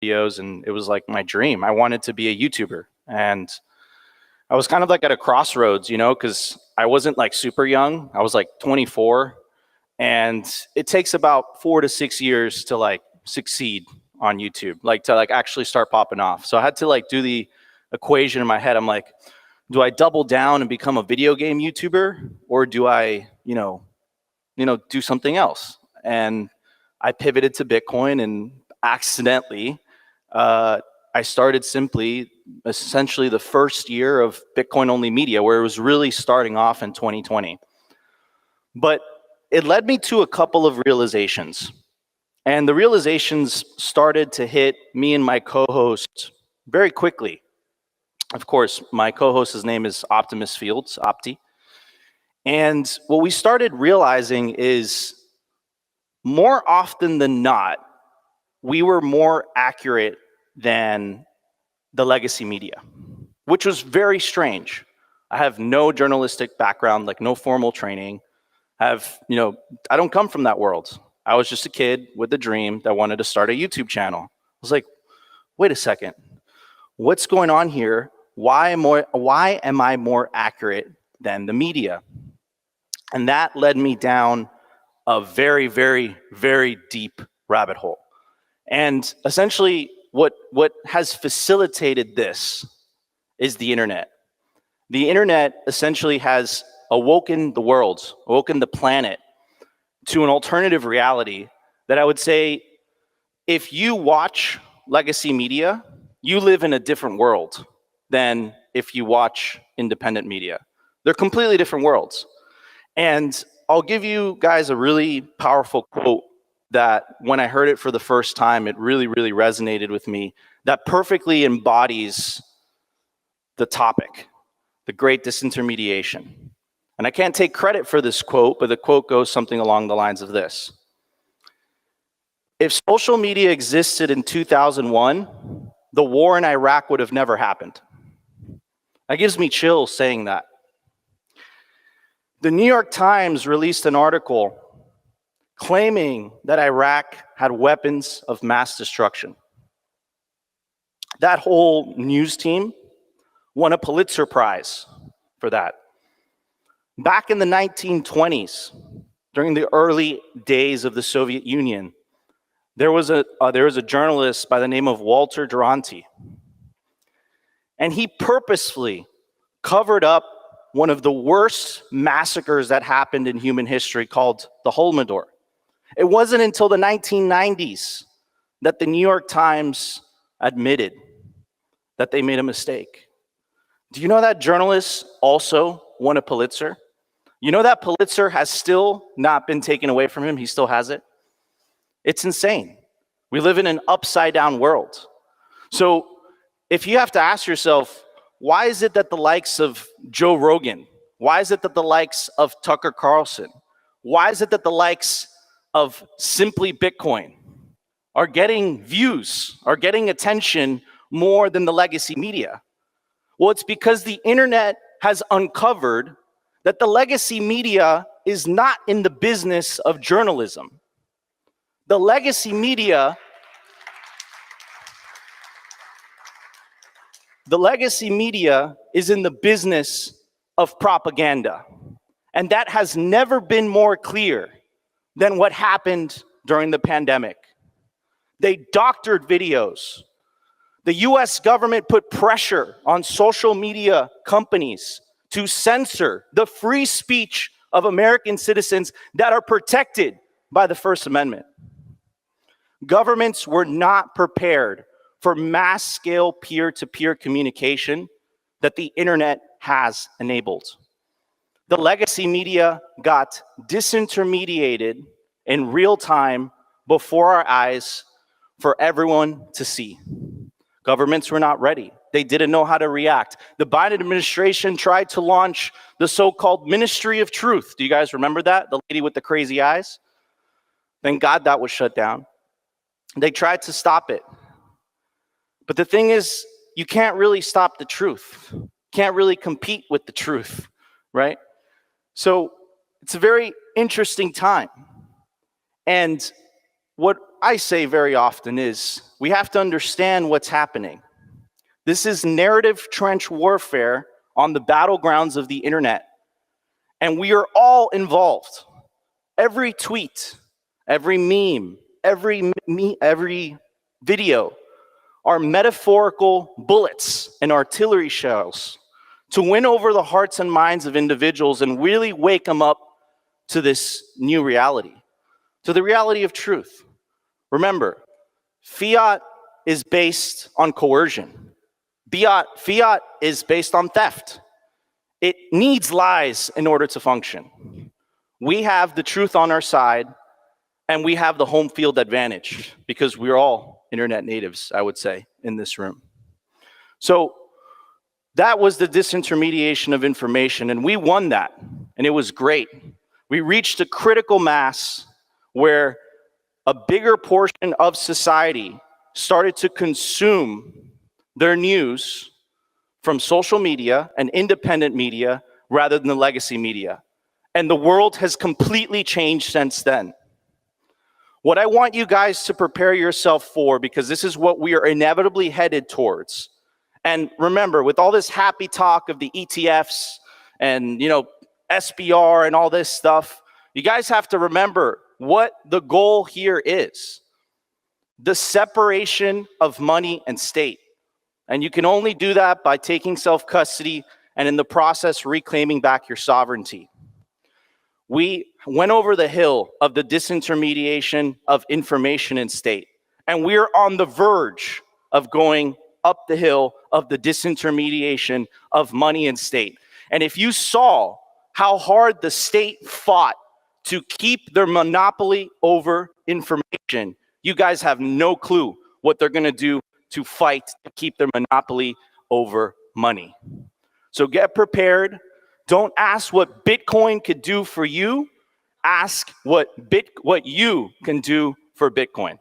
videos, and it was like my dream. I wanted to be a YouTuber. And I was kind of like at a crossroads, you know, because I wasn't like super young. I was like 24. And it takes about 4 to 6 years to like succeed on YouTube, like to like actually start popping off. So I had to like do the equation in my head. I'm like, do I double down and become a video game YouTuber, or do I, do something else? And I pivoted to Bitcoin, and accidentally, I started essentially the first year of Bitcoin only media, where it was really starting off in 2020. But it led me to a couple of realizations. And the realizations started to hit me and my co-host very quickly. Of course, my co-host's name is Optimus Fields, Opti. And what we started realizing is, more often than not, we were more accurate than the legacy media, which was very strange. I have no journalistic background, like no formal training. I don't come from that world. I was just a kid with a dream that wanted to start a YouTube channel. I was like, wait a second, what's going on here? Why am I more accurate than the media? And that led me down a very, very, very deep rabbit hole. And essentially, what has facilitated this is the internet. The internet essentially has awoken the world, awoken the planet to an alternative reality that I would say, if you watch legacy media, you live in a different world than if you watch independent media. They're completely different worlds. And I'll give you guys a really powerful quote that when I heard it for the first time, it really, really resonated with me, that perfectly embodies the topic, the great disintermediation. And I can't take credit for this quote, but the quote goes something along the lines of this. If social media existed in 2001, the war in Iraq would have never happened. That gives me chills saying that. The New York Times released an article claiming that Iraq had weapons of mass destruction. That whole news team won a Pulitzer Prize for that. Back in the 1920s, during the early days of the Soviet Union, there was a journalist by the name of Walter Duranty. And he purposefully covered up one of the worst massacres that happened in human history, called the Holodomor. It wasn't until the 1990s that the New York Times admitted that they made a mistake. Do you know that journalist also won a Pulitzer? You know that Pulitzer has still not been taken away from him. He still has it. It's insane. We live in an upside down world. So if you have to ask yourself, why is it that the likes of Joe Rogan, why is it that the likes of Tucker Carlson, why is it that the likes of Simply Bitcoin are getting views, are getting attention more than the legacy media? Well, it's because the internet has uncovered that the legacy media is not in the business of journalism. The legacy media is in the business of propaganda. And that has never been more clear than what happened during the pandemic. They doctored videos. The US government put pressure on social media companies to censor the free speech of American citizens that are protected by the First Amendment. Governments were not prepared for mass-scale peer-to-peer communication that the internet has enabled. The legacy media got disintermediated in real time before our eyes for everyone to see. Governments were not ready. They didn't know how to react. The Biden administration tried to launch the so-called Ministry of Truth. Do you guys remember that? The lady with the crazy eyes? Thank God that was shut down. They tried to stop it. But the thing is, you can't really stop the truth. Can't really compete with the truth, right? So it's a very interesting time. And what I say very often is we have to understand what's happening. This is narrative trench warfare on the battlegrounds of the internet. And we are all involved. Every tweet, every meme, every video are metaphorical bullets and artillery shells to win over the hearts and minds of individuals and really wake them up to this new reality, to the reality of truth. Remember, fiat is based on coercion. Fiat is based on theft. It needs lies in order to function. We have the truth on our side, and we have the home field advantage because we're all internet natives, I would say, in this room. So that was the disintermediation of information, and we won that, and it was great. We reached a critical mass where a bigger portion of society started to consume their news from social media and independent media rather than the legacy media. And the world has completely changed since then. What I want you guys to prepare yourself for, because this is what we are inevitably headed towards. And remember, with all this happy talk of the ETFs and SBR and all this stuff, you guys have to remember what the goal here is. The separation of money and state. And you can only do that by taking self-custody and in the process reclaiming back your sovereignty. We went over the hill of the disintermediation of information and state, and we're on the verge of going up the hill of the disintermediation of money and state. And if you saw how hard the state fought to keep their monopoly over information, you guys have no clue what they're going to do to fight to keep their monopoly over money. So get prepared. Don't ask what Bitcoin could do for you. Ask what you can do for Bitcoin.